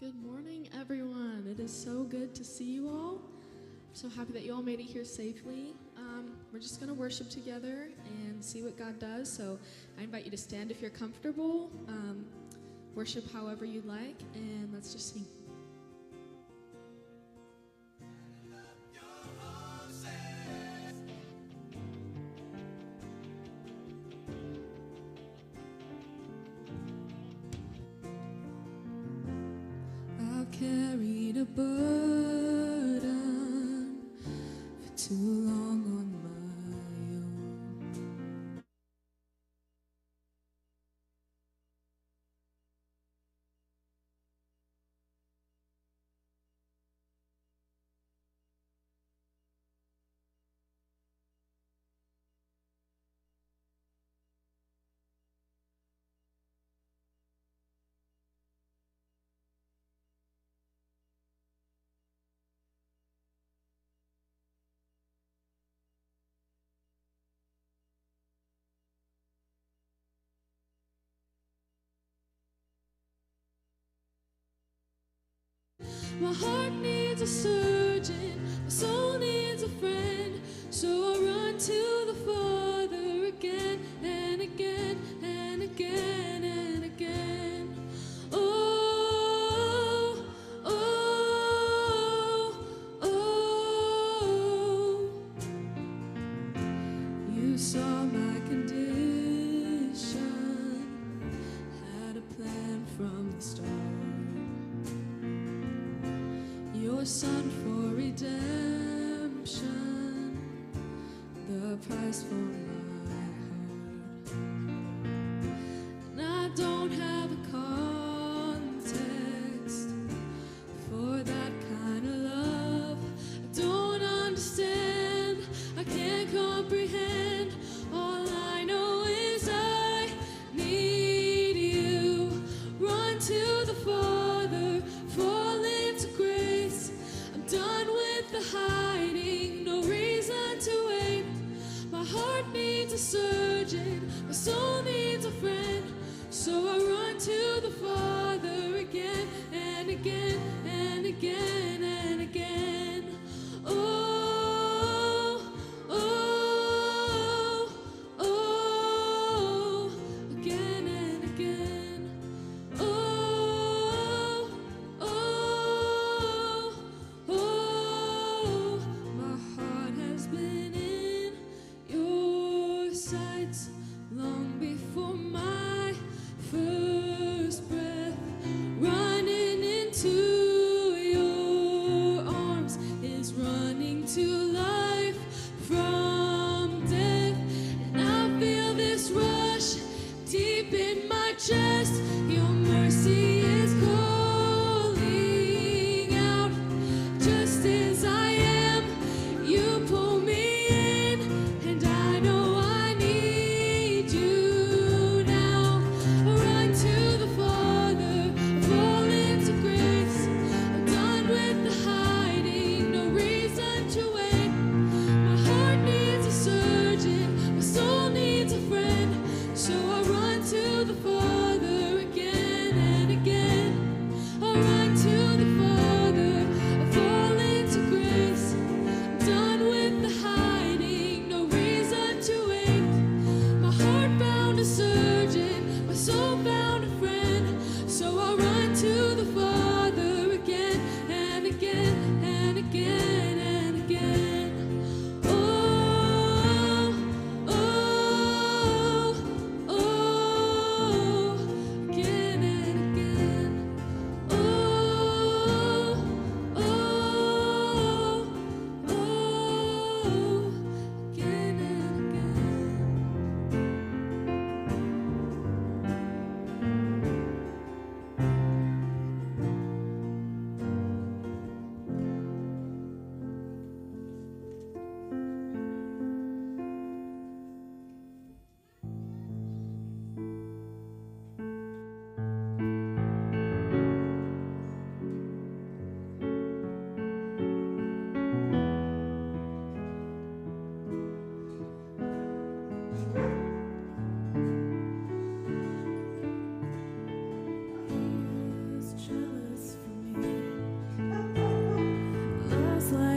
Good morning, everyone. It is so good to see you all. I'm so happy that you all made it here safely. We're just going to worship together and see what God does. So I invite you to stand if you're comfortable, worship however you like, and let's just sing. I've carried a burden for too long on my own. My heart needs a surgeon, my soul needs a friend, so I run to the Father again and again and again and again. Oh, oh, oh. You saw my condition, had a plan from the start. Your Son for redemption, the price for my heart. And I don't have a context for that kind of love. I don't understand, I can't comprehend. All I know is I need you. Run to the Father, fall into grace. Done with the hiding, no reason to wait. My heart needs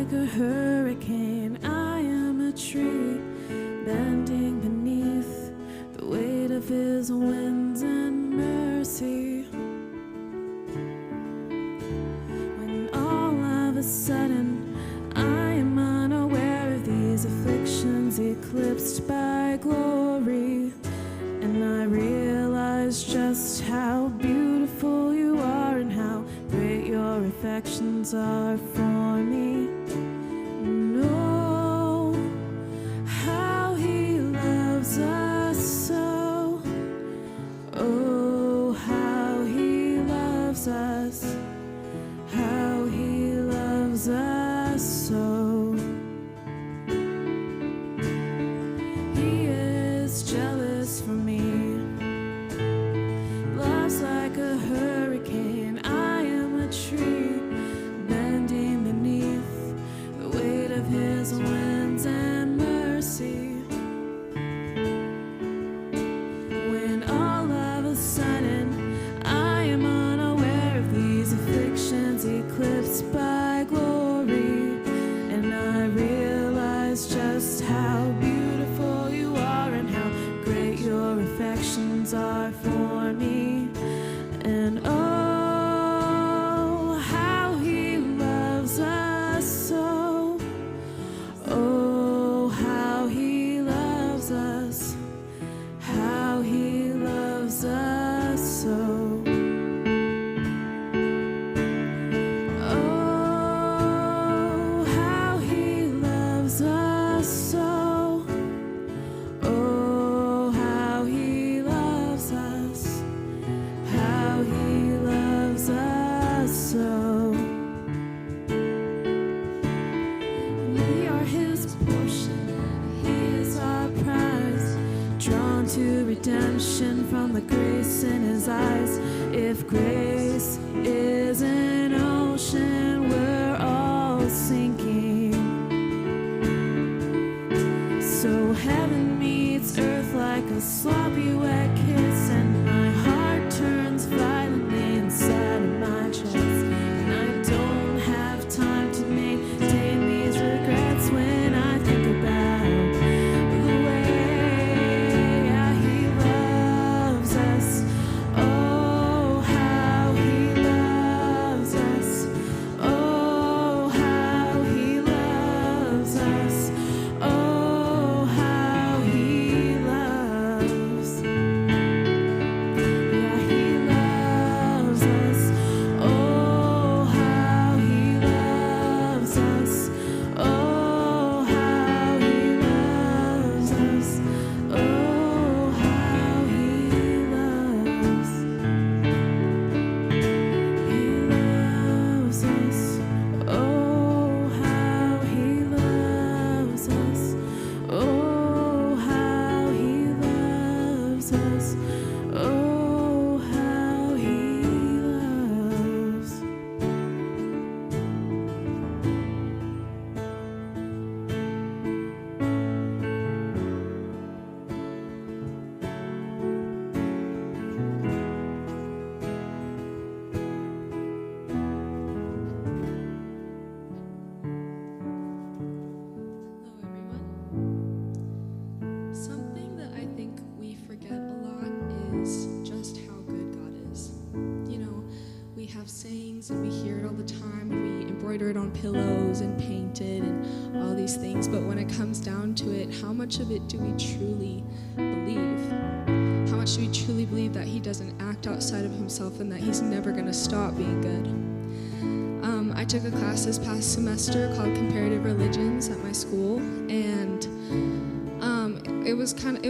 like a hurricane. I am a tree bending beneath the weight of his winds and mercy. When all of a sudden I am unaware of these afflictions eclipsed by glory, and I realize just how beautiful you are and how great your affections are for me. And oh, how he loves us so. Oh, how he loves us. How he loves us so. He is jealous for me. Love's like a hurricane. I am a tree bending beneath the weight of his winds and mercy. When all of a sudden I am unaware of these afflictions eclipsed by glory, and I realize just how beautiful you are and how great your affections are for me. And oh, how he loves us so. Oh, how he loves us. How he loves us so. Oh, how he loves us so. Oh, how he loves us. How he loves us so. We are his portion, he is our prize, drawn to redemption from the grace in his eyes. If grace is an ocean, we're all sinking. So heaven meets earth like a sloppy wet kiss, and my heart turns violently inside of my chest. And I don't have time to maintain these regrets when I think about the way he loves us. Oh, how he loves us. Oh, how he loves us. Oh, how he loves. Yeah, he loves us. Oh, how he loves us. Oh, how he loves us. Oh, how he loves. He loves us. Oh, how he loves us. Oh, how he loves us. Oh, how he loves. Hello, everyone. Something that I think we forget a lot is just how good God is. You know, we have sayings and we hear it all the time, and we embroider it on pillows and paint it and all these things, but when it comes down to it, how much of it do we truly believe? How much do we truly believe that he doesn't act outside of himself and that he's never going to stop being good? I took a class this past semester called Comparative Religions at my school, and it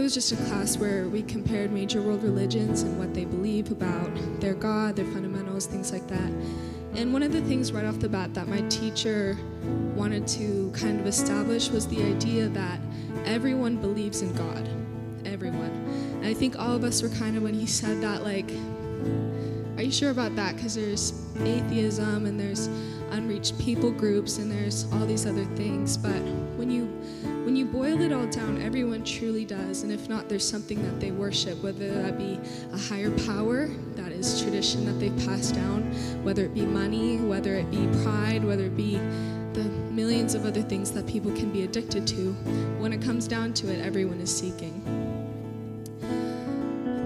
was just a class where we compared major world religions and what they believe about their God, their fundamentals, things like that. And one of the things right off the bat that my teacher wanted to kind of establish was the idea that everyone believes in God. Everyone. And I think all of us were kind of, when he said that, like, are you sure about that? Because there's atheism and there's unreached people groups and there's all these other things. But when you boil it all down, everyone truly does. And if not, there's something that they worship, whether that be a higher power, that is tradition that they've passed down, whether it be money, whether it be pride, whether it be the millions of other things that people can be addicted to. When it comes down to it, everyone is seeking.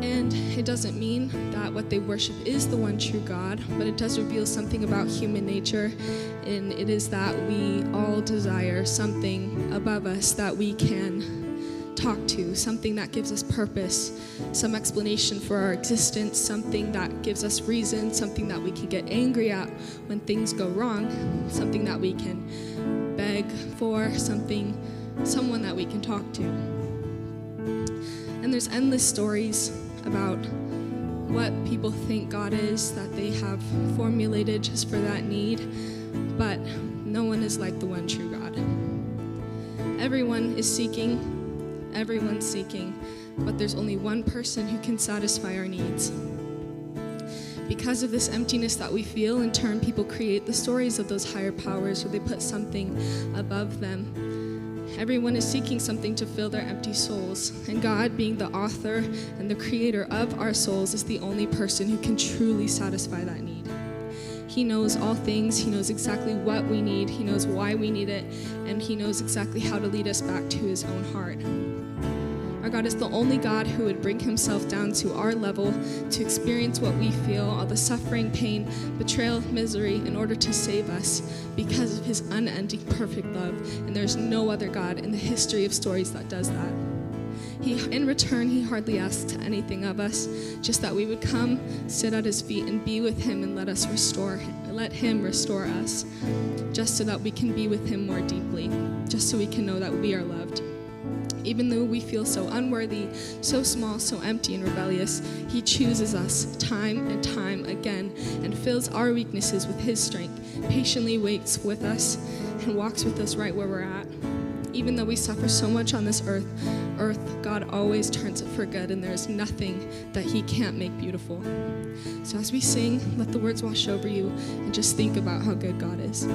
And it doesn't mean that what they worship is the one true God, but it does reveal something about human nature, and it is that we all desire something above us that we can talk to, something that gives us purpose, some explanation for our existence, something that gives us reason, something that we can get angry at when things go wrong, something that we can beg for, someone that we can talk to. And there's endless stories about what people think God is, that they have formulated just for that need, but no one is like the one true God. Everyone is seeking, everyone's seeking, but there's only one person who can satisfy our needs. Because of this emptiness that we feel, in turn, people create the stories of those higher powers where they put something above them. Everyone is seeking something to fill their empty souls, and God, being the author and the creator of our souls, is the only person who can truly satisfy that need. He knows all things. He knows exactly what we need. He knows why we need it, and He knows exactly how to lead us back to His own heart. Our God is the only God who would bring Himself down to our level to experience what we feel, all the suffering, pain, betrayal, misery, in order to save us because of His unending perfect love. And there's no other God in the history of stories that does that. In return, He hardly asks anything of us, just that we would come, sit at His feet, and be with Him and let Him restore us, just so that we can be with Him more deeply, just so we can know that we are loved. Even though we feel so unworthy, so small, so empty and rebellious, He chooses us time and time again and fills our weaknesses with His strength, patiently waits with us and walks with us right where we're at. Even though we suffer so much on this earth, God always turns it for good, and there's nothing that He can't make beautiful. So as we sing, let the words wash over you, and just think about how good God is.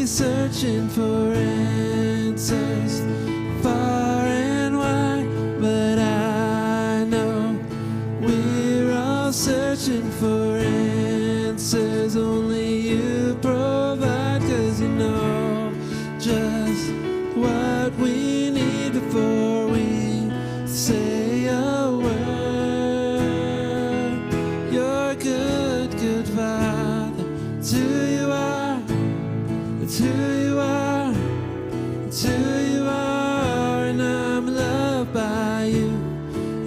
Searching for answers far and wide, but I know we're all searching for answers only You provide, 'cause You know just what we need before we say a word. You're good, good Father. It's who You are. It's who You are, it's who You are, and I'm loved by You.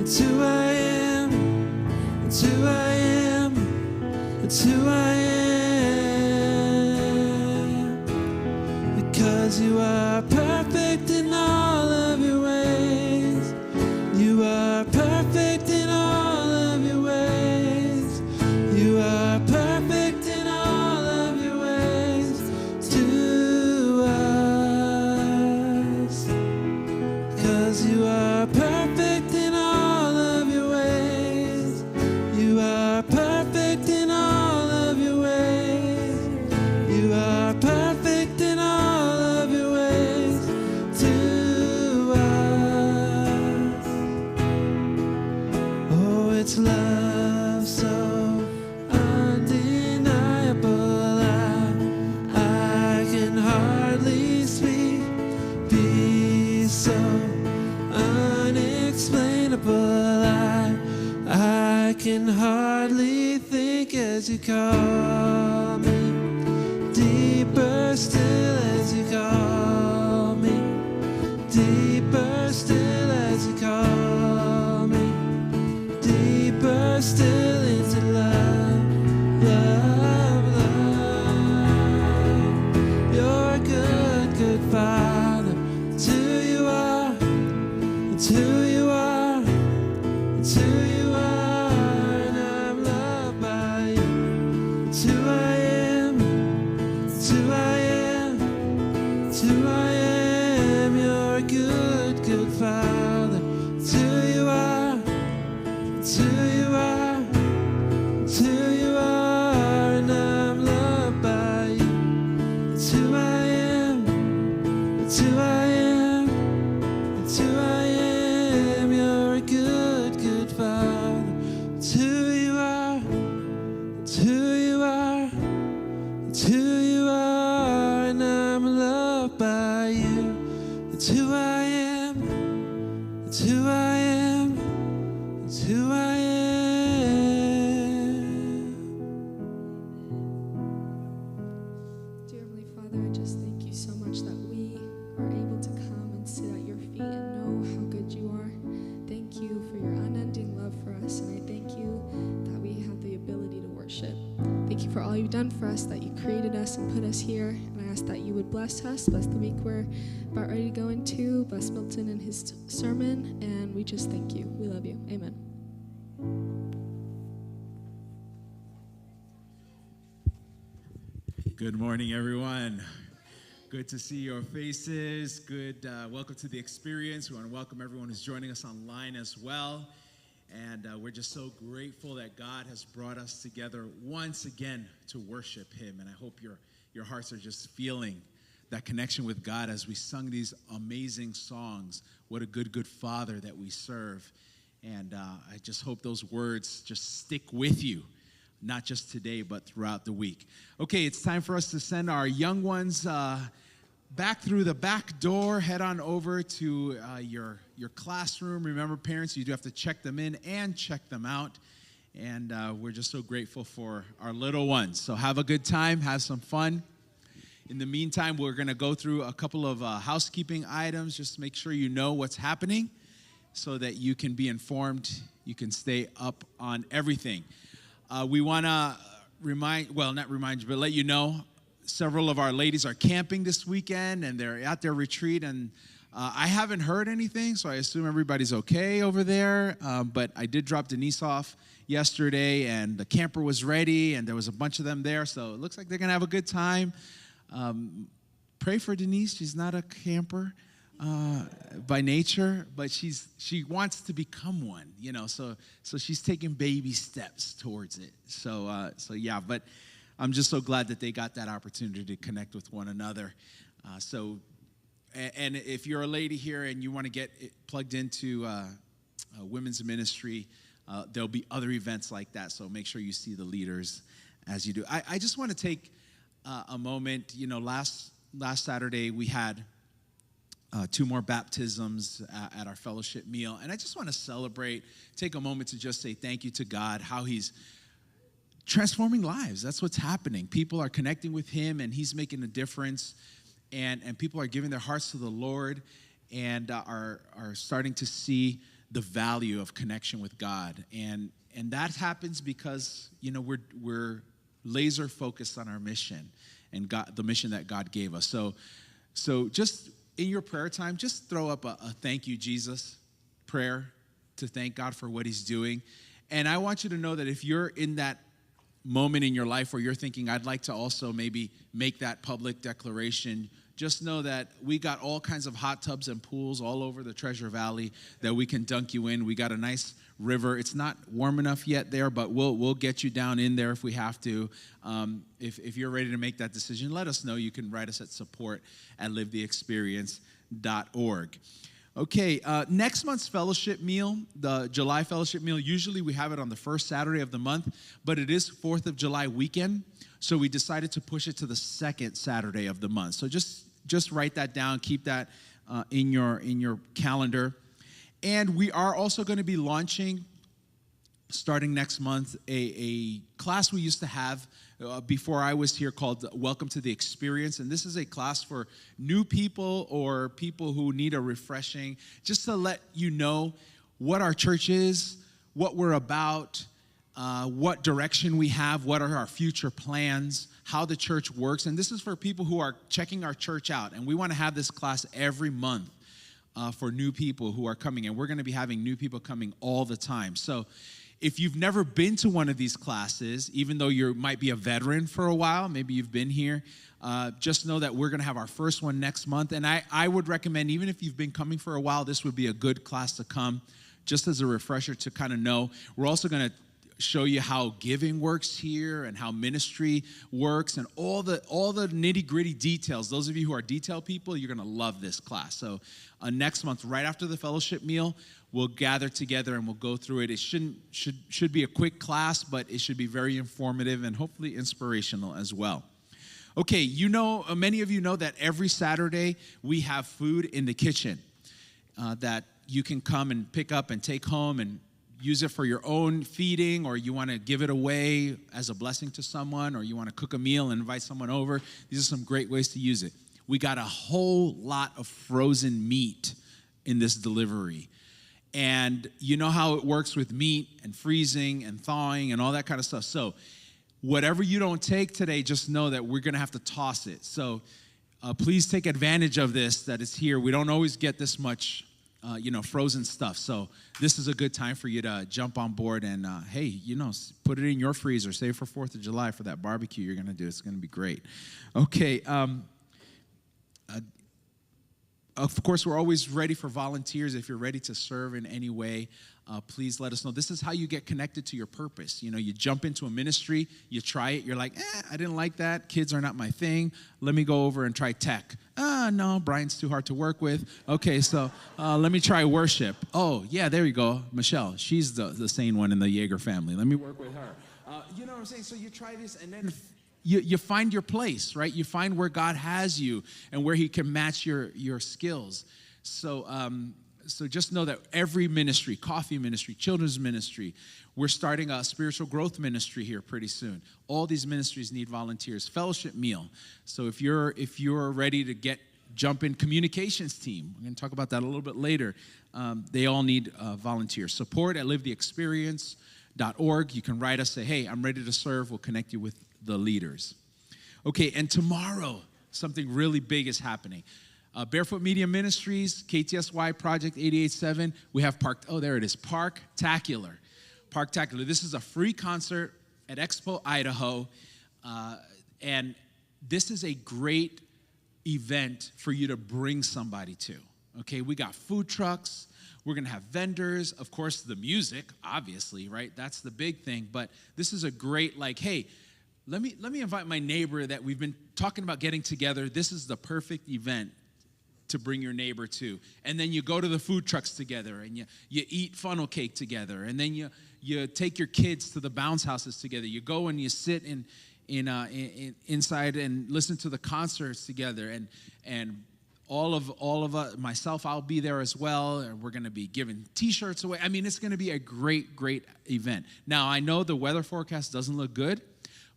It's who I am, it's who I am, it's who I am. Because You are perfect in all of Your ways. You are perfect in all of Your ways. You are perfect in all of Your ways to us. 'Cause You are perfect in all of Your ways. You are perfect in all of Your ways. You are perfect in all of Your ways to us. Oh, it's love so undeniable. I can hardly speak. Peace so unexplainable. I can hardly think as You call me. still as you call me. Deeper still as you call me. Deeper still into love, love, love. You're a good, good Father. It's who you are. It's who you are. It's who you are. And I'm loved by you. It's who I am. It's who I am. It's who I am. You're a good, good Father. It's who you are. It's who you are. It's who you are. And I'm loved by you. It's who I am. It's who I am. It's who I am. You're a good, good Father. It's who you are. It's who you are. It's who you are. And I'm loved by you. It's who I am. It's who I am. It's who I am. Dear Heavenly Father, I just thank you so much that we are able to come and sit at your feet and know how good you are. Thank you for your unending love for us, and I thank you that we have the ability to worship. Thank you for all you've done for us, that you created us and put us here, and I ask that you would bless us, bless the week we're about ready to go into, bless Milton and his sermon, and we just thank you. We love you. Amen. Good morning, everyone. Good to see your faces. Good. Welcome to the experience. We want to welcome everyone who's joining us online as well. And we're just so grateful that God has brought us together once again to worship him. And I hope your hearts are just feeling that connection with God as we sung these amazing songs. What a good, good Father that we serve. And I just hope those words just stick with you, not just today, but throughout the week. Okay, it's time for us to send our young ones back through the back door. Head on over to your classroom. Remember, parents, you do have to check them in and check them out. And we're just so grateful for our little ones. So have a good time. Have some fun. In the meantime, we're going to go through a couple of housekeeping items. Just make sure you know what's happening so that you can be informed. You can stay up on everything. We want to not remind you, but let you know, several of our ladies are camping this weekend, and they're at their retreat, and I haven't heard anything, so I assume everybody's okay over there, but I did drop Denise off yesterday, and the camper was ready, and there was a bunch of them there, so it looks like they're going to have a good time. Pray for Denise. She's not a camper by nature, but she wants to become one, so she's taking baby steps towards it. So yeah, but I'm just so glad that they got that opportunity to connect with one another. And if you're a lady here and you want to get plugged into women's ministry, there'll be other events like that, so make sure you see the leaders as you do. I just want to take a moment. Last Saturday we had 2 more baptisms at our fellowship meal. And I just want to take a moment to just say thank you to God, how he's transforming lives. That's what's happening. People are connecting with him, and he's making a difference. And people are giving their hearts to the Lord and are starting to see the value of connection with God. And that happens because, we're laser focused on our mission and the mission that God gave us. So just in your prayer time, just throw up a thank you, Jesus prayer to thank God for what he's doing. And I want you to know that if you're in that moment in your life where you're thinking, I'd like to also maybe make that public declaration, just know that we got all kinds of hot tubs and pools all over the Treasure Valley that we can dunk you in. We got a nice river. It's not warm enough yet there, but we'll get you down in there if we have to. If you're ready to make that decision, let us know. You can write us at support@livetheexperience.org. Okay, next month's fellowship meal, the July fellowship meal, usually we have it on the first Saturday of the month, but it is 4th of July weekend, so we decided to push it to the second Saturday of the month. So just write that down, keep that in your calendar. And we are also going to be launching starting next month, a class we used to have before I was here called Welcome to the Experience. And this is a class for new people or people who need a refreshing, just to let you know what our church is, what we're about, what direction we have, what are our future plans, how the church works. And this is for people who are checking our church out. And we want to have this class every month for new people who are coming. And we're going to be having new people coming all the time. So if you've never been to one of these classes, even though you might be a veteran for a while, maybe you've been here, just know that we're going to have our first one next month. And I would recommend, even if you've been coming for a while, this would be a good class to come, just as a refresher to kind of know. We're also going to show you how giving works here and how ministry works and all the nitty-gritty details. Those of you who are detail people, you're going to love this class. So next month, right after the fellowship meal, we'll gather together and we'll go through it. It should be a quick class, but it should be very informative and hopefully inspirational as well. Okay, many of you know that every Saturday we have food in the kitchen that you can come and pick up and take home and use it for your own feeding, or you want to give it away as a blessing to someone, or you want to cook a meal and invite someone over. These are some great ways to use it. We got a whole lot of frozen meat in this delivery. And you know how it works with meat and freezing and thawing and all that kind of stuff. So whatever you don't take today, just know that we're going to have to toss it. So please take advantage of this, that it's here. We don't always get this much frozen stuff. So this is a good time for you to jump on board and, put it in your freezer. Save for 4th of July for that barbecue you're going to do. It's going to be great. Okay. Of course, we're always ready for volunteers. If you're ready to serve in any way, please let us know. This is how you get connected to your purpose. You jump into a ministry, you try it, you're like, I didn't like that. Kids are not my thing. Let me go over and try tech. No, Brian's too hard to work with. Okay, so let me try worship. Oh, yeah, there you go. Michelle, she's the sane one in the Yeager family. Let me work with her. You know what I'm saying? So you try this, and then you find your place, right? You find where God has you and where he can match your skills. So just know that every ministry, coffee ministry, children's ministry, we're starting a spiritual growth ministry here pretty soon. All these ministries need volunteers. Fellowship meal. So if you're ready to jump in, communications team. We're going to talk about that a little bit later. They all need volunteers. Support at livetheexperience.org. You can write us, say, hey, I'm ready to serve. We'll connect you with the leaders. Okay, and tomorrow, something really big is happening. Barefoot Media Ministries, KTSY Project 887, we have Parktacular. Parktacular. This is a free concert at Expo, Idaho, and this is a great event for you to bring somebody to. Okay, we got food trucks. We're going to have vendors. Of course, the music, obviously, right? That's the big thing, but this is a great, hey, let me invite my neighbor that we've been talking about getting together. This is the perfect event to bring your neighbor to. And then you go to the food trucks together, and you eat funnel cake together, and then you take your kids to the bounce houses together. You go and you sit inside and listen to the concerts together, and all of us, myself, I'll be there as well, and we're going to be giving T-shirts away. I mean, it's going to be a great event. Now, I know the weather forecast doesn't look good,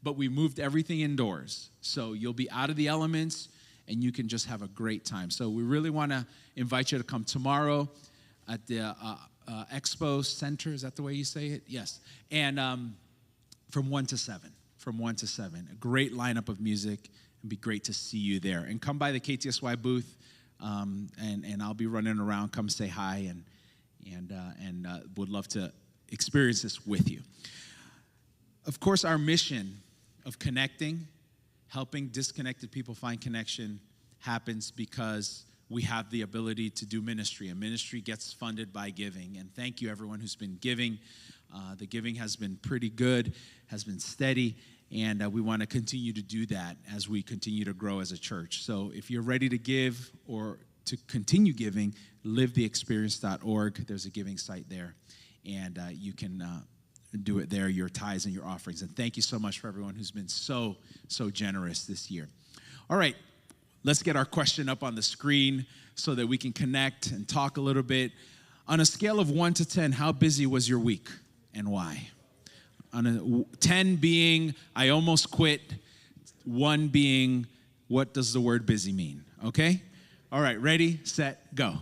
but we moved everything indoors. So you'll be out of the elements, and you can just have a great time. So we really want to invite you to come tomorrow at the Expo Center. Is that the way you say it? Yes. And from 1 to 7. From 1 to 7. A great lineup of music. It'd be great to see you there. And come by the KTSY booth, and I'll be running around. Come say hi, and would love to experience this with you. Of course, our mission of connecting, helping disconnected people find connection happens because we have the ability to do ministry. And ministry gets funded by giving. And thank you, everyone who's been giving. The giving has been pretty good, has been steady, and we want to continue to do that as we continue to grow as a church. So if you're ready to give or to continue giving, livetheexperience.org. There's a giving site there, and you can do it there, your tithes and your offerings. And thank you so much for everyone who's been so generous this year. All right, let's get our question up on the screen so that we can connect and talk a little bit. On a scale of 1 to 10, how busy was your week? and why. 10 being, I almost quit. 1 being, what does the word busy mean? Okay? All right, ready, set, go.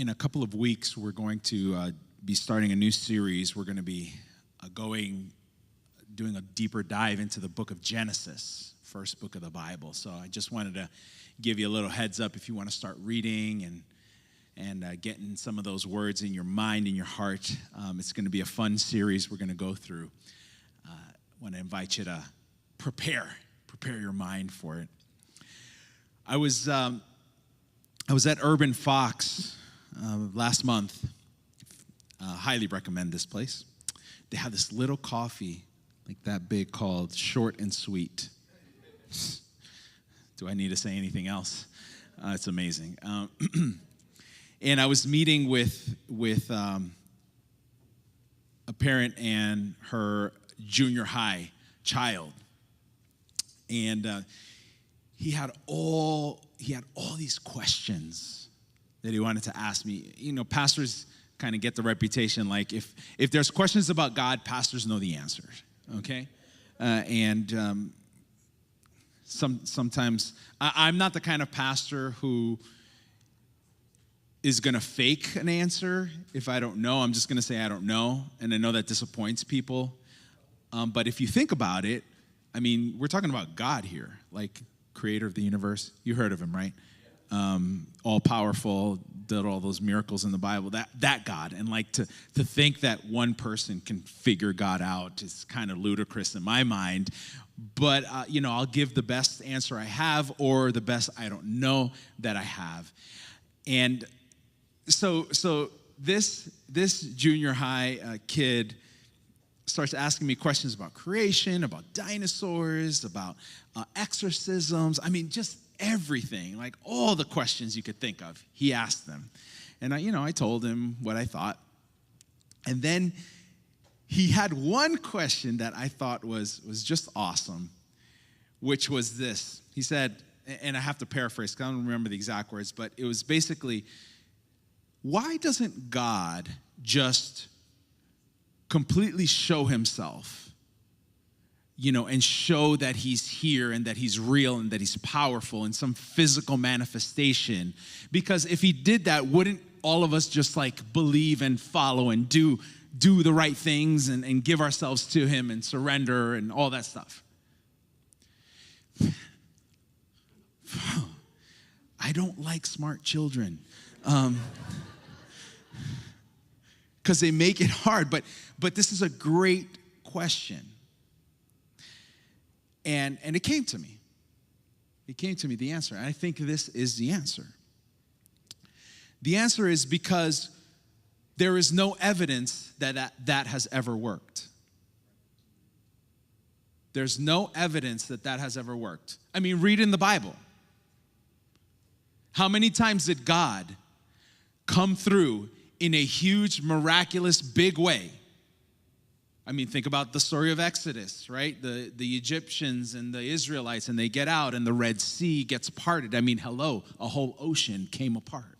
in a couple of weeks, we're going to be starting a new series. We're going to be doing a deeper dive into the book of Genesis, first book of the Bible. So I just wanted to give you a little heads up if you want to start reading and getting some of those words in your mind, in your heart. It's going to be a fun series we're going to go through. I want to invite you to prepare your mind for it. I was at Urban Fox last month. Highly recommend this place. They have this little coffee like that big called Short and Sweet. Do I need to say anything else? It's amazing. And I was meeting with a parent and her junior high child, and he had all these questions that he wanted to ask me. You know, pastors kind of get the reputation like if there's questions about God, pastors know the answers. Okay, sometimes I'm not the kind of pastor who is going to fake an answer. If I don't know, I'm just going to say I don't know, and I know that disappoints people. But if you think about it, I mean, we're talking about God here, like creator of the universe. You heard of him, right? All-powerful, did all those miracles in the Bible, that God. And like to think that one person can figure God out is kind of ludicrous in my mind. But, I'll give the best answer I have or the best I don't know that I have. And so this junior high kid starts asking me questions about creation, about dinosaurs, about exorcisms. I mean, just everything, like all the questions you could think of, he asked them. And I told him what I thought. And then he had one question that I thought was just awesome, which was this. He said, and I have to paraphrase because I don't remember the exact words, but it was basically, why doesn't God just completely show himself, and show that he's here and that he's real and that he's powerful in some physical manifestation? Because if he did that, wouldn't all of us just like believe and follow and do the right things and give ourselves to him and surrender and all that stuff? I don't like smart children. Because they make it hard, but this is a great question. And it came to me. It came to me, the answer. And I think this is the answer. The answer is because there is no evidence that has ever worked. There's no evidence that has ever worked. I mean, read in the Bible. How many times did God come through in a huge, miraculous, big way? I mean, think about the story of Exodus, right? The Egyptians and the Israelites, and they get out, and the Red Sea gets parted. I mean, hello, a whole ocean came apart.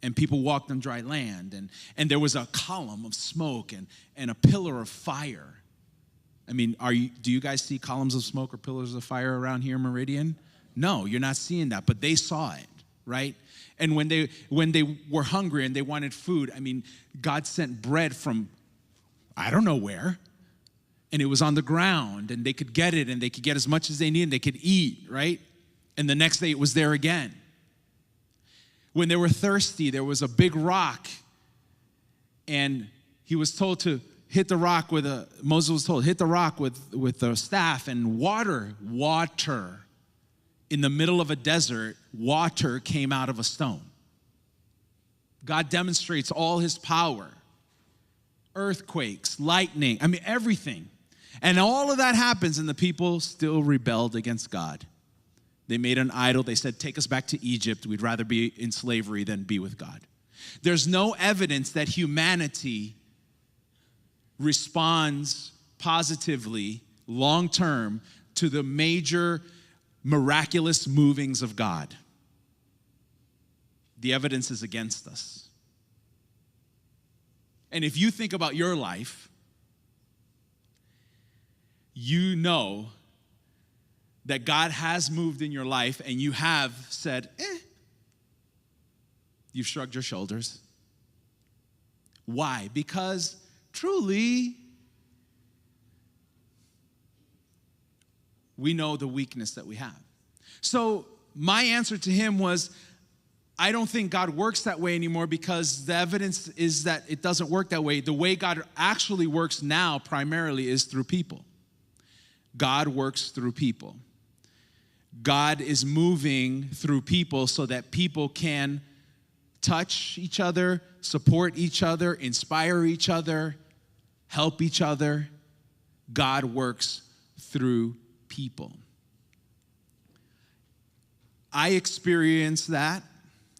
And people walked on dry land, and there was a column of smoke and a pillar of fire. I mean, do you guys see columns of smoke or pillars of fire around here in Meridian? No, you're not seeing that, but they saw it, right? And when they were hungry and they wanted food, I mean, God sent bread from I don't know where, and it was on the ground, and they could get it, and they could get as much as they needed, and they could eat, right? And the next day it was there again. When they were thirsty, there was a big rock, and he was told to hit the rock Moses was told, hit the rock with the staff, and water. In the middle of a desert, water came out of a stone. God demonstrates all his power. Earthquakes, lightning, I mean, everything. And all of that happens, and the people still rebelled against God. They made an idol. They said, take us back to Egypt. We'd rather be in slavery than be with God. There's no evidence that humanity responds positively, long-term, to the major miraculous movings of God. The evidence is against us. And if you think about your life, you know that God has moved in your life and you have said, You've shrugged your shoulders. Why? Because truly, we know the weakness that we have. So my answer to him was, I don't think God works that way anymore because the evidence is that it doesn't work that way. The way God actually works now primarily is through people. God works through people. God is moving through people so that people can touch each other, support each other, inspire each other, help each other. God works through people. I experienced that.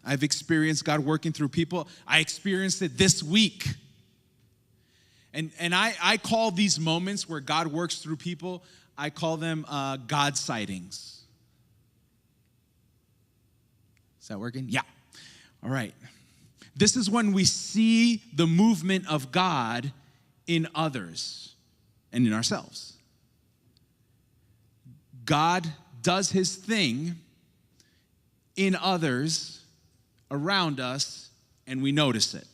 I've experienced God working through people. I experienced it this week. And I call these moments where God works through people, I call them God sightings. Is that working? Yeah. All right. This is when we see the movement of God in others and in ourselves. God does his thing in others around us, and we notice it.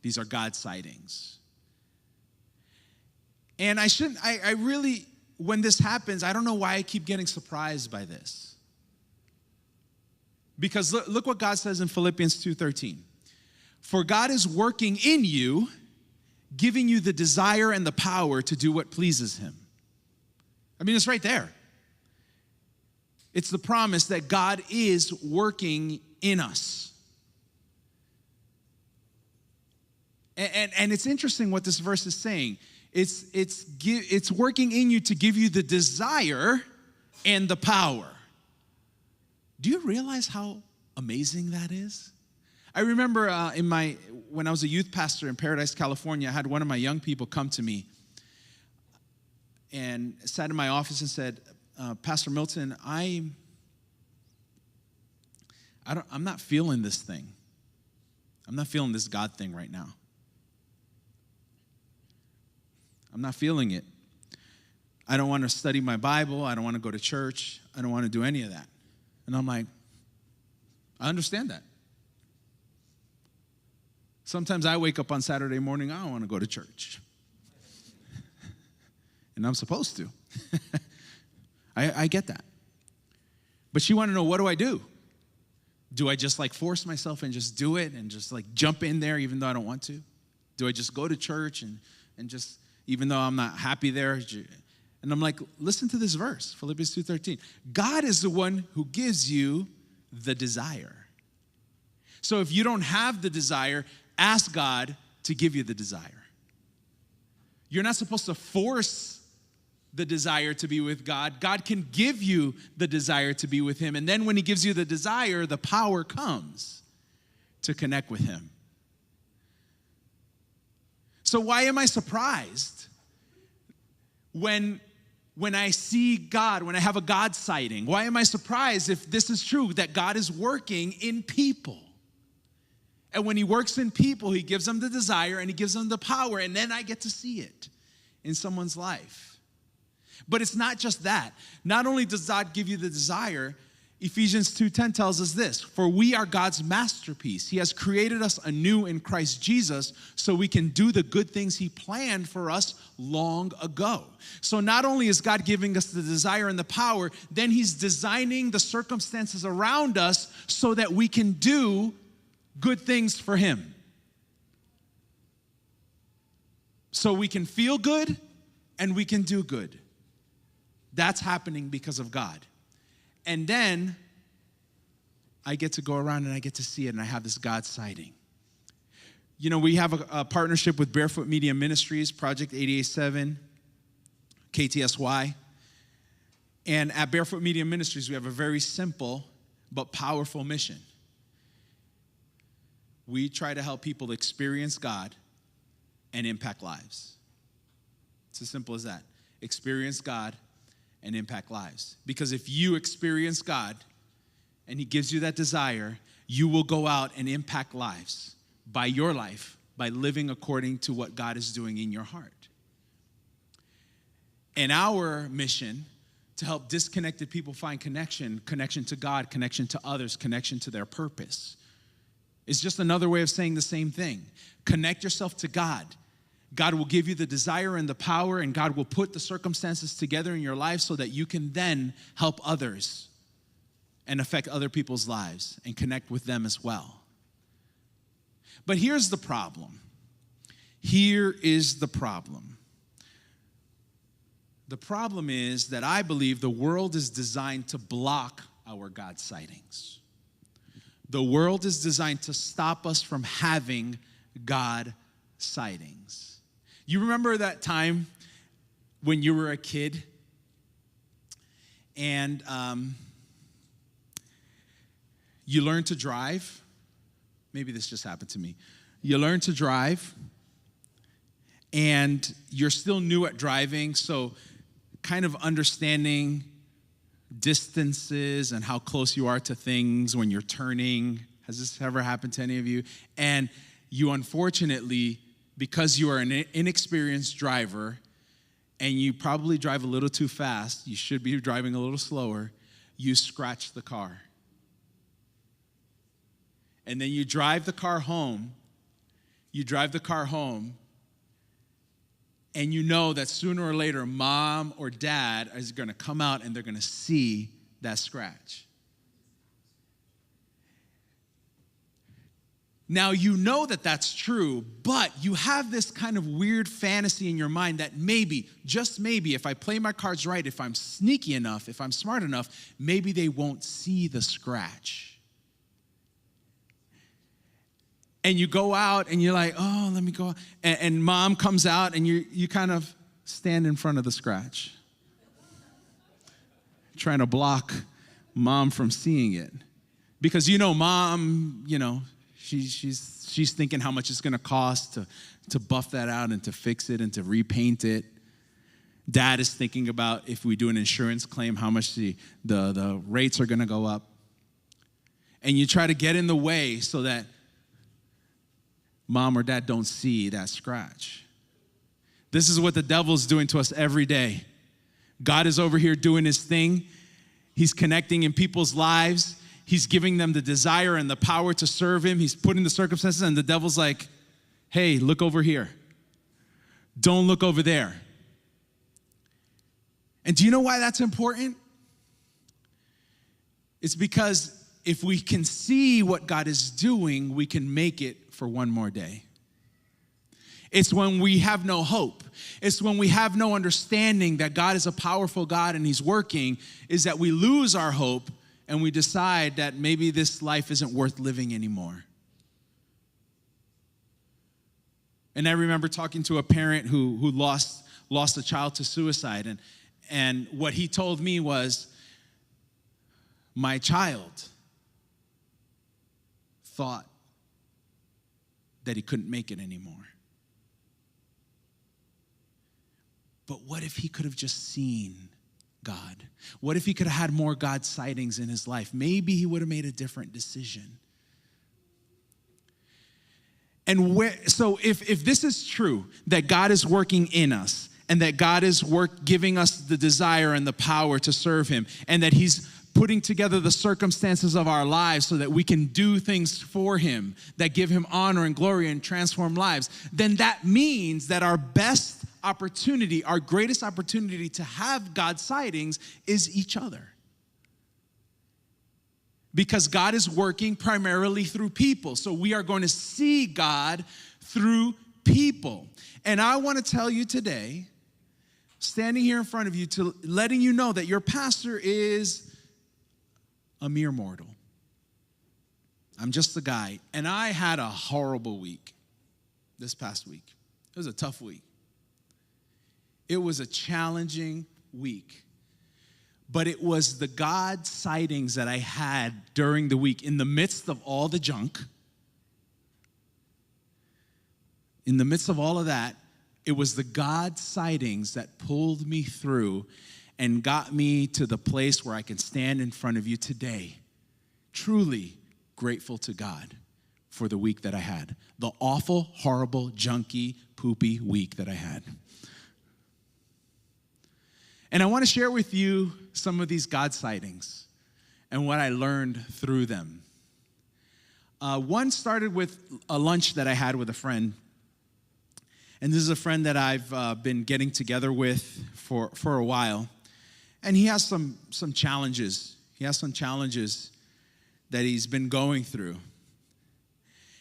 These are God sightings. And I really, when this happens, I don't know why I keep getting surprised by this. Because look what God says in Philippians 2:13. For God is working in you, giving you the desire and the power to do what pleases him. I mean, it's right there. It's the promise that God is working in us. And it's interesting what this verse is saying. It's working in you to give you the desire and the power. Do you realize how amazing that is? I remember when I was a youth pastor in Paradise, California, I had one of my young people come to me and sat in my office and said, Pastor Milton, I'm not feeling this thing. I'm not feeling this God thing right now. I'm not feeling it. I don't want to study my Bible. I don't want to go to church. I don't want to do any of that. And I'm like, I understand that. Sometimes I wake up on Saturday morning, I don't want to go to church. And I'm supposed to. I get that. But she wanted to know, what do I do? Do I just force myself and just do it and just jump in there even though I don't want to? Do I just go to church and just, even though I'm not happy there? And I'm like, listen to this verse, Philippians 2:13. God is the one who gives you the desire. So if you don't have the desire, ask God to give you the desire. You're not supposed to force the desire to be with God. God can give you the desire to be with him. And then when he gives you the desire, the power comes to connect with him. So why am I surprised when I see God, when I have a God sighting? Why am I surprised if this is true, that God is working in people? And when he works in people, he gives them the desire and he gives them the power, and then I get to see it in someone's life. But it's not just that. Not only does God give you the desire, Ephesians 2:10 tells us this: for we are God's masterpiece. He has created us anew in Christ Jesus so we can do the good things he planned for us long ago. So not only is God giving us the desire and the power, then he's designing the circumstances around us so that we can do good things for him. So we can feel good and we can do good. That's happening because of God. And then I get to go around and I get to see it, and I have this God sighting. You know, we have a partnership with Barefoot Media Ministries, Project 887, KTSY. And at Barefoot Media Ministries, we have a very simple but powerful mission. We try to help people experience God and impact lives. It's as simple as that. Experience God and impact lives. Because if you experience God and he gives you that desire, you will go out and impact lives by your life, by living according to what God is doing in your heart. And our mission to help disconnected people find connection to God, connection to others, connection to their purpose, It's just another way of saying the same thing. Connect yourself to God. God will give you the desire and the power, and God will put the circumstances together in your life so that you can then help others and affect other people's lives and connect with them as well. But here's the problem. Here is the problem. The problem is that I believe the world is designed to block our God sightings. The world is designed to stop us from having God sightings. You remember that time when you were a kid and you learned to drive? Maybe this just happened to me. You learned to drive and you're still new at driving, so kind of understanding distances and how close you are to things when you're turning. Has this ever happened to any of you? And you unfortunately, because you are an inexperienced driver and you probably drive a little too fast, you should be driving a little slower, you scratch the car. And then you drive the car home, and you know that sooner or later, mom or dad is going to come out and they're going to see that scratch. Now, you know that that's true, but you have this kind of weird fantasy in your mind that maybe, just maybe, if I play my cards right, if I'm sneaky enough, if I'm smart enough, maybe they won't see the scratch. And you go out and you're like, oh, let me go. And mom comes out and you kind of stand in front of the scratch, trying to block mom from seeing it. Because mom, she's thinking how much it's going to cost to buff that out and to fix it and to repaint it. Dad is thinking about if we do an insurance claim, how much the rates are going to go up. And you try to get in the way so that mom or dad don't see that scratch. This is what the devil's doing to us every day. God is over here doing his thing. He's connecting in people's lives. He's giving them the desire and the power to serve him. He's putting the circumstances, and the devil's like, hey, look over here. Don't look over there. And do you know why that's important? It's because if we can see what God is doing, we can make it for one more day. It's when we have no hope. It's when we have no understanding that God is a powerful God and he's working, is that we lose our hope and we decide that maybe this life isn't worth living anymore. And I remember talking to a parent who lost a child to suicide, and what he told me was, my child thought that he couldn't make it anymore. But what if he could have just seen God? What if he could have had more God sightings in his life? Maybe he would have made a different decision. And so if this is true, that God is working in us, and that God is giving us the desire and the power to serve him, and that he's putting together the circumstances of our lives so that we can do things for him that give him honor and glory and transform lives, then that means that our best opportunity, our greatest opportunity to have God sightings is each other. Because God is working primarily through people. So we are going to see God through people. And I want to tell you today, standing here in front of you, to letting you know that your pastor is a mere mortal. I'm just a guy. And I had a horrible week this past week. It was a tough week. It was a challenging week. But it was the God sightings that I had during the week, in the midst of all the junk, in the midst of all of that, it was the God sightings that pulled me through and got me to the place where I can stand in front of you today, truly grateful to God for the week that I had. The awful, horrible, junky, poopy week that I had. And I want to share with you some of these God sightings and what I learned through them. One started with a lunch that I had with a friend. And this is a friend that I've been getting together with for a while. And he has some challenges. He has some challenges that he's been going through.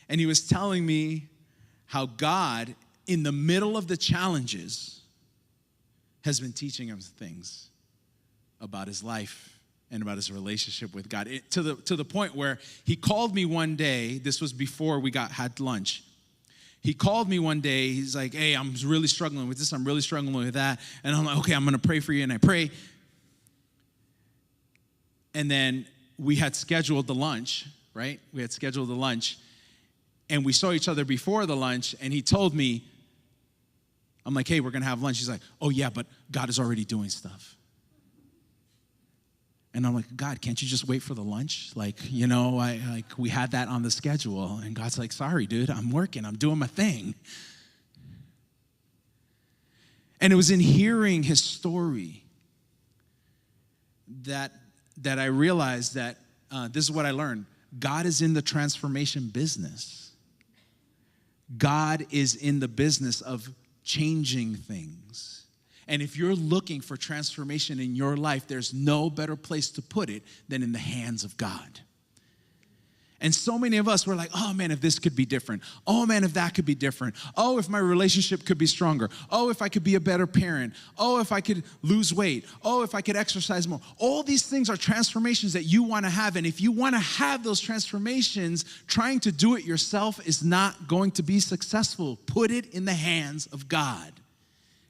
And he was telling me how God, in the middle of the challenges, has been teaching him things about his life and about his relationship with God. To the point where he called me one day. This was before we had lunch. He called me one day. He's like, hey, I'm really struggling with this. I'm really struggling with that. And I'm like, okay, I'm going to pray for you. And I pray. And then we had scheduled the lunch, right? We had scheduled the lunch. And we saw each other before the lunch. And he told me, I'm like, hey, we're going to have lunch. He's like, oh, yeah, but God is already doing stuff. And I'm like, God, can't you just wait for the lunch? Like, we had that on the schedule. And God's like, sorry, dude, I'm working. I'm doing my thing. And it was in hearing his story that I realized that this is what I learned. God is in the transformation business. God is in the business of changing things. And if you're looking for transformation in your life, there's no better place to put it than in the hands of God. And so many of us were like, oh man, if this could be different. Oh man, if that could be different. Oh, if my relationship could be stronger. Oh, if I could be a better parent. Oh, if I could lose weight. Oh, if I could exercise more. All these things are transformations that you want to have. And if you want to have those transformations, trying to do it yourself is not going to be successful. Put it in the hands of God,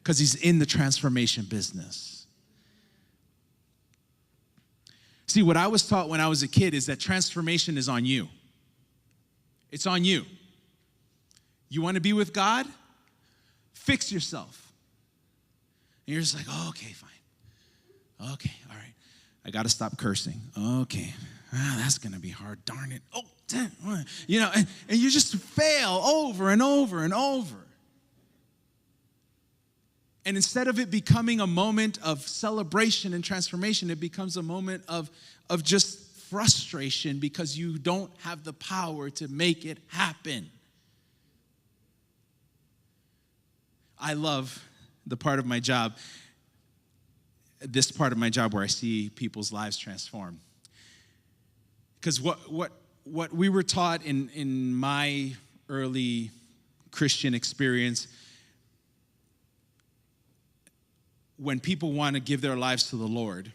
because he's in the transformation business. See, what I was taught when I was a kid is that transformation is on you. It's on you. You want to be with God? Fix yourself. And you're just like, oh, okay, fine. Okay, all right. I got to stop cursing. Okay. That's going to be hard. Darn it. Oh, damn. And you just fail over and over and over. And instead of it becoming a moment of celebration and transformation, it becomes a moment of just frustration because you don't have the power to make it happen. I love the part of my job, this part of my job where I see people's lives transform. Because what we were taught in my early Christian experience, when people want to give their lives to the Lord,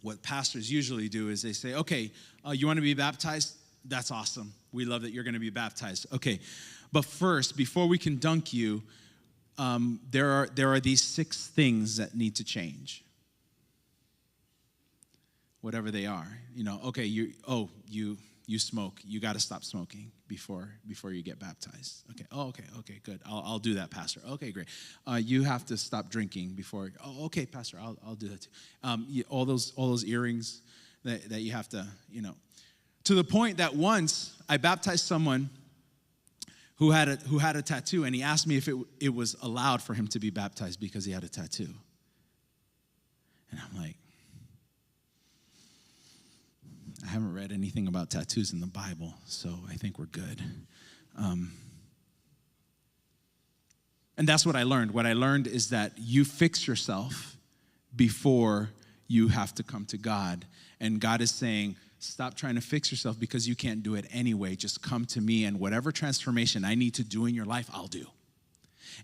what pastors usually do is they say, okay, you want to be baptized? That's awesome. We love that you're going to be baptized. Okay, but first, before we can dunk you, there are these 6 things that need to change. Whatever they are. Okay, you smoke. You got to stop smoking before you get baptized. Okay. Okay, good. I'll do that, Pastor. Okay, great. You have to stop drinking before. Oh, okay, Pastor. I'll do that too. All those earrings that you have to, to the point that once I baptized someone who had a tattoo, and he asked me if it was allowed for him to be baptized because he had a tattoo. And I'm like, I haven't read anything about tattoos in the Bible, so I think we're good. And that's what I learned. What I learned is that you fix yourself before you have to come to God. And God is saying, stop trying to fix yourself because you can't do it anyway. Just come to me, and whatever transformation I need to do in your life, I'll do.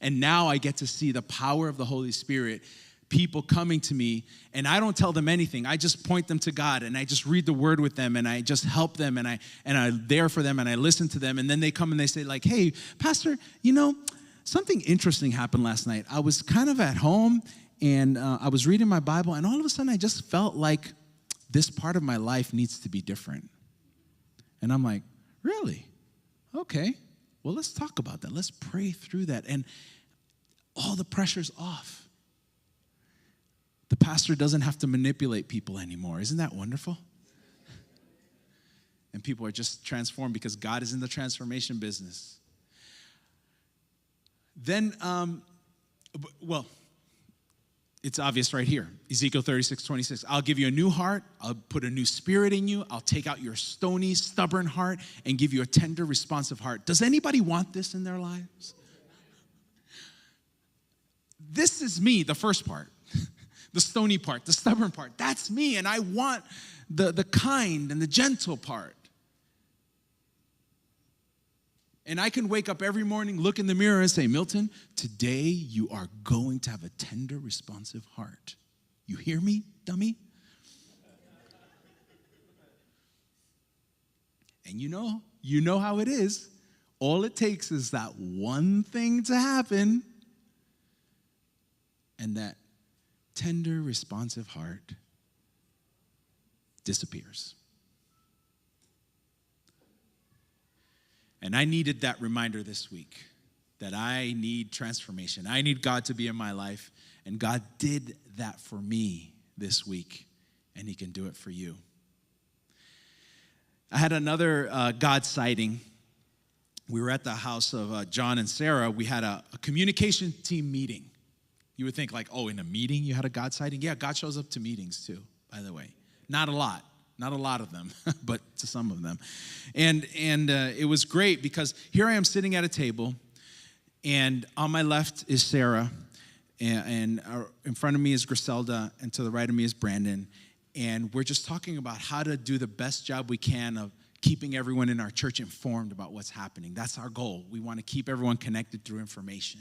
And now I get to see the power of the Holy Spirit, people coming to me, and I don't tell them anything. I just point them to God, and I just read the word with them, and I just help them, and I'm there for them, and I listen to them, and then they come and they say like, hey, Pastor, something interesting happened last night. I was kind of at home, and I was reading my Bible, and all of a sudden I just felt like this part of my life needs to be different. And I'm like, really? Okay. Well, let's talk about that. Let's pray through that. And all the pressure's off. The pastor doesn't have to manipulate people anymore. Isn't that wonderful? And people are just transformed because God is in the transformation business. Then, It's obvious right here. Ezekiel 36:26. I'll give you a new heart. I'll put a new spirit in you. I'll take out your stony, stubborn heart and give you a tender, responsive heart. Does anybody want this in their lives? This is me, the first part. The stony part, the stubborn part. That's me, and I want the kind and the gentle part. And I can wake up every morning, look in the mirror and say, Milton, today you are going to have a tender, responsive heart. You hear me, dummy? And you know how it is. All it takes is that one thing to happen, and that tender, responsive heart disappears. And I needed that reminder this week that I need transformation. I need God to be in my life. And God did that for me this week, and he can do it for you. I had another God sighting. We were at the house of John and Sarah. We had a communication team meeting. You would think like, oh, in a meeting you had a God sighting? Yeah, God shows up to meetings too, by the way. Not a lot of them, but to some of them. And it was great because here I am sitting at a table, and on my left is Sarah, and in front of me is Griselda, and to the right of me is Brandon. And we're just talking about how to do the best job we can of keeping everyone in our church informed about what's happening. That's our goal. We want to keep everyone connected through information.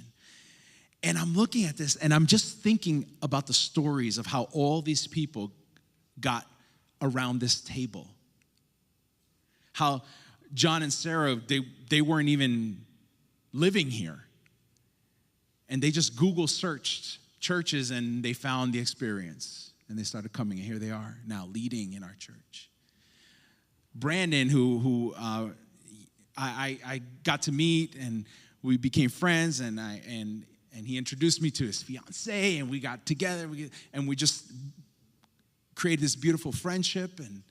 And I'm looking at this, and I'm just thinking about the stories of how all these people got around this table. How John and Sarah, they weren't even living here. And they just Google searched churches, and they found the experience. And they started coming, and here they are now leading in our church. Brandon, who I got to meet, and we became friends, and he introduced me to his fiancée, and we got together, and we just created this beautiful friendship. And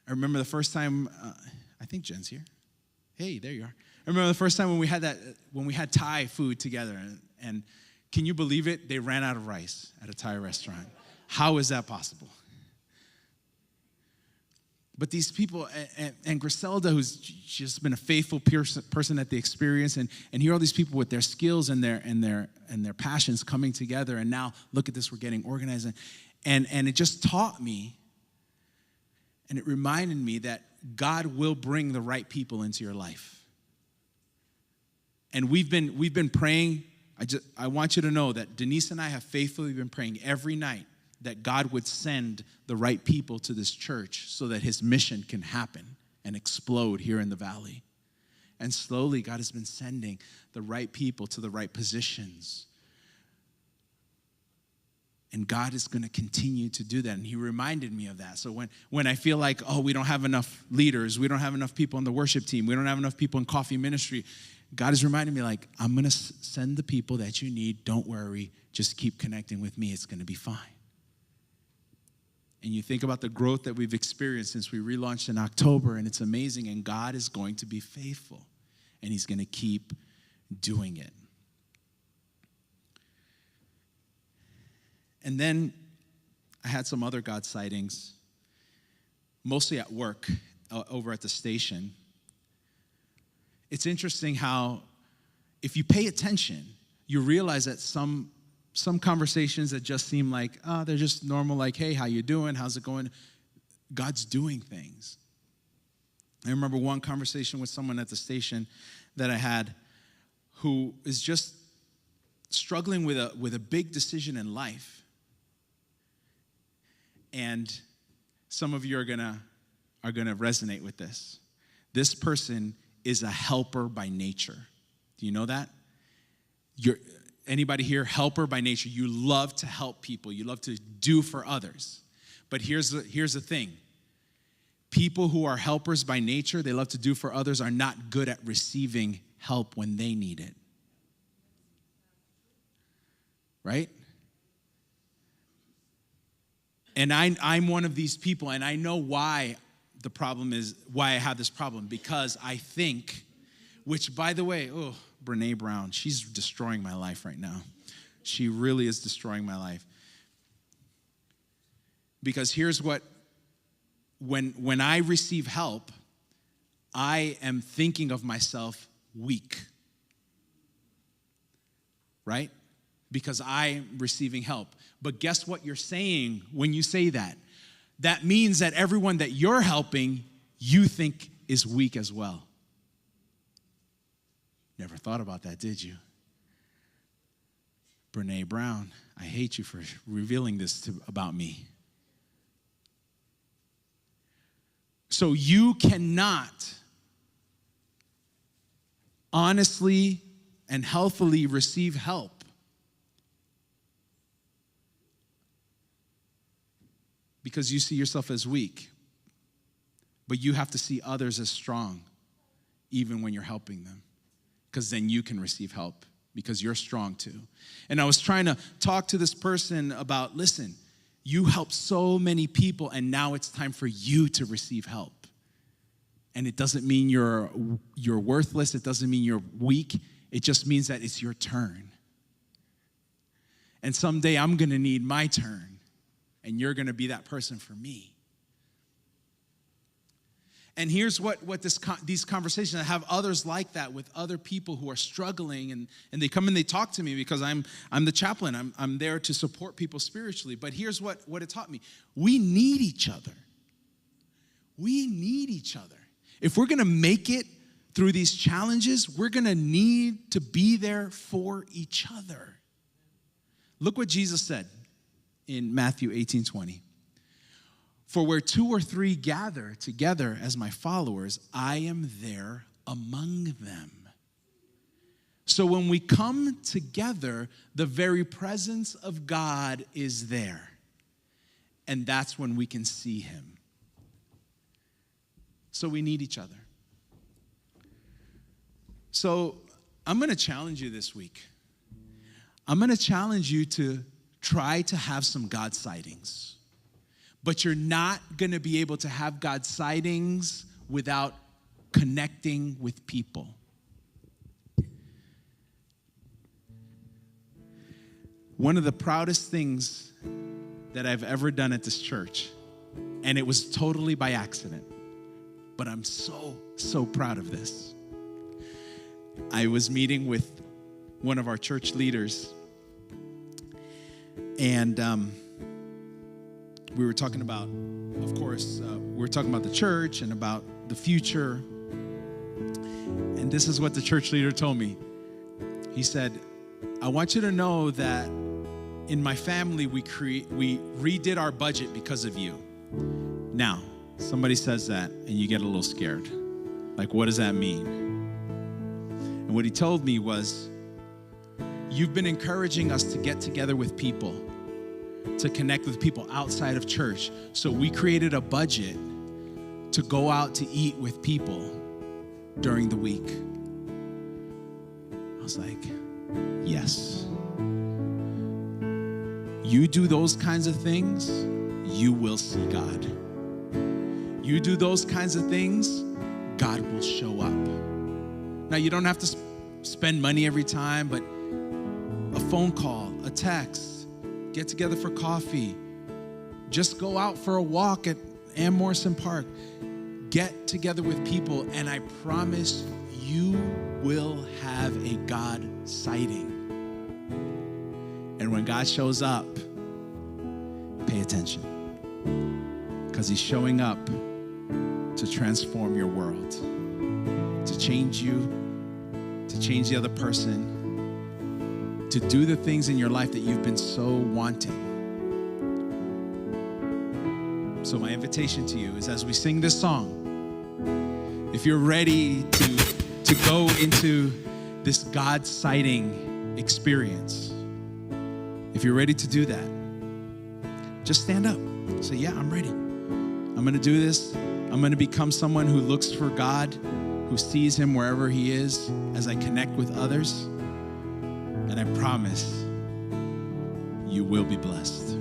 I remember the first time, I think Jen's here. Hey, there you are. I remember the first time when we had Thai food together, and can you believe it? They ran out of rice at a Thai restaurant. How is that possible? But these people, and Griselda, who's just been a faithful person at the experience, and here are all these people with their skills and their passions coming together, and now look at this, we're getting organized. And it just taught me, and it reminded me that God will bring the right people into your life. And we've been praying. I want you to know that Denise and I have faithfully been praying every night that God would send the right people to this church so that his mission can happen and explode here in the valley. And slowly, God has been sending the right people to the right positions. And God is going to continue to do that. And he reminded me of that. So when I feel like, oh, we don't have enough leaders, we don't have enough people on the worship team, we don't have enough people in coffee ministry, God is reminding me, like, I'm going to send the people that you need. Don't worry. Just keep connecting with me. It's going to be fine. And you think about the growth that we've experienced since we relaunched in October, and it's amazing, and God is going to be faithful, and he's going to keep doing it. And then I had some other God sightings, mostly at work, over at the station. It's interesting how, if you pay attention, you realize that some conversations that just seem like, they're just normal, like, hey, how you doing? How's it going? God's doing things. I remember one conversation with someone at the station that I had who is just struggling with a big decision in life. And some of you are gonna resonate with this. This person is a helper by nature. Do you know that? Anybody here, helper by nature? You love to help people. You love to do for others. But here's the thing. People who are helpers by nature, they love to do for others, are not good at receiving help when they need it. Right? And I'm one of these people, and I know why I have this problem, because I think, which, by the way, Brene Brown, she's destroying my life right now. she really is destroying my life. Because here's what, when I receive help, I am thinking of myself weak. Right? Because I'm receiving help. But guess what you're saying when you say that? That means that everyone that you're helping, you think is weak as well. Never thought about that, did you? Brene Brown, I hate you for revealing this about me. So you cannot honestly and healthily receive help because you see yourself as weak. But you have to see others as strong, even when you're helping them, because then you can receive help because you're strong too. And I was trying to talk to this person about, listen, you help so many people, and now it's time for you to receive help. And it doesn't mean you're worthless. It doesn't mean you're weak. It just means that it's your turn. And someday I'm going to need my turn, and you're going to be that person for me. And here's what these conversations, I have others like that with other people who are struggling, and they come and they talk to me because I'm the chaplain. I'm there to support people spiritually. But here's what it taught me. We need each other. We need each other. If we're going to make it through these challenges, we're going to need to be there for each other. Look what Jesus said in Matthew 18:20. For where 2 or 3 gather together as my followers, I am there among them. So when we come together, the very presence of God is there. And that's when we can see him. So we need each other. So I'm going to challenge you this week. I'm going to challenge you to try to have some God sightings. But you're not going to be able to have God sightings without connecting with people. One of the proudest things that I've ever done at this church, and it was totally by accident, but I'm so proud of this. I was meeting with one of our church leaders, and we were talking about, of course, we were talking about the church and about the future. And this is what the church leader told me. He said, I want you to know that in my family, we redid our budget because of you. Now, somebody says that and you get a little scared. Like, what does that mean? And what he told me was, you've been encouraging us to get together with people, to connect with people outside of church. So we created a budget to go out to eat with people during the week. I was like, yes. You do those kinds of things, you will see God. You do those kinds of things, God will show up. Now, you don't have to spend money every time, but a phone call, a text, get together for coffee, just go out for a walk at Ann Morrison Park. Get together with people, and I promise you will have a God sighting. And when God shows up, pay attention, because he's showing up to transform your world, to change you, to change the other person, to do the things in your life that you've been so wanting. So my invitation to you is, as we sing this song, if you're ready to go into this God sighting experience, if you're ready to do that, just stand up. Say, yeah, I'm ready. I'm going to do this. I'm going to become someone who looks for God, who sees him wherever he is as I connect with others. And I promise you will be blessed.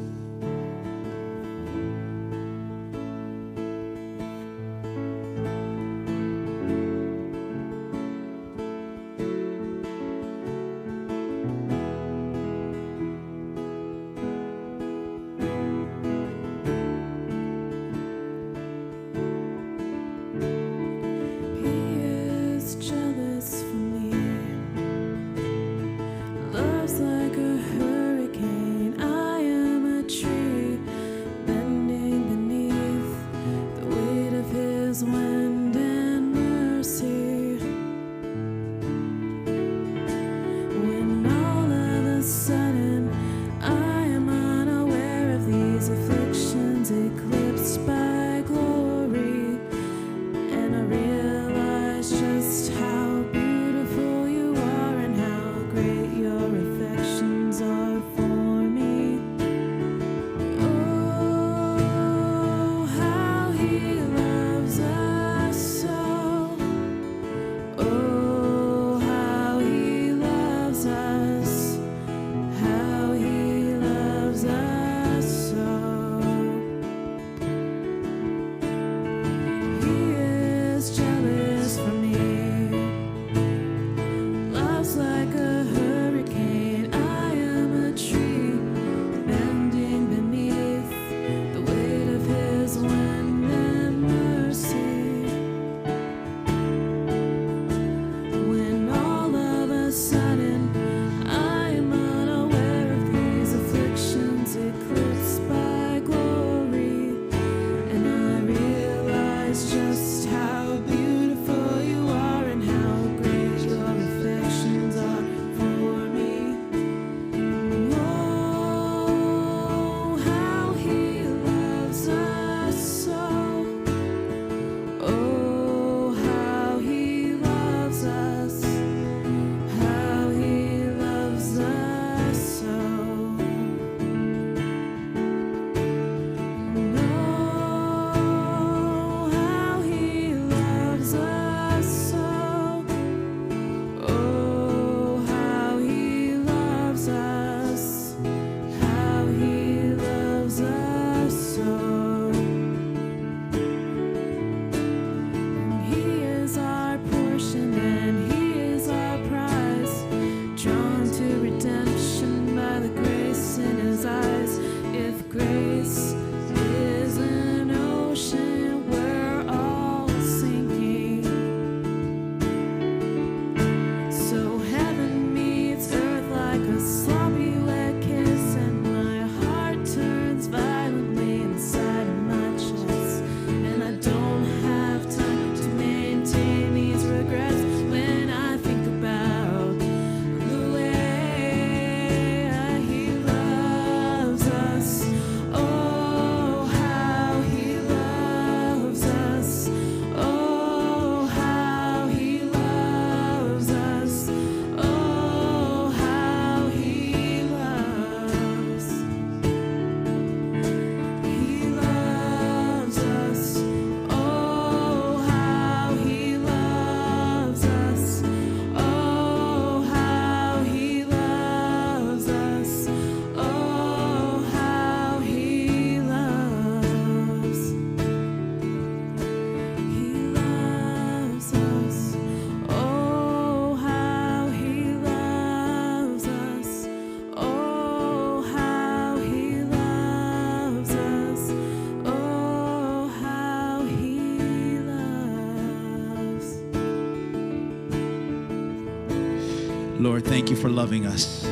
Lord, thank you for loving us.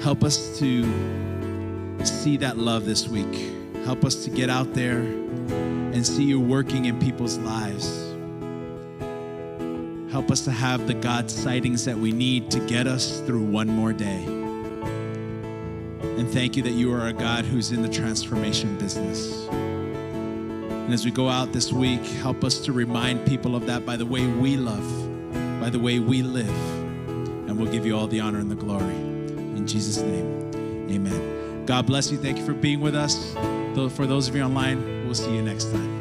Help us to see that love this week. Help us to get out there and see you working in people's lives. Help us to have the God sightings that we need to get us through one more day. And thank you that you are a God who's in the transformation business. And as we go out this week, help us to remind people of that by the way we love, by the way we live. And we'll give you all the honor and the glory. In Jesus' name, amen. God bless you. Thank you for being with us. For those of you online, we'll see you next time.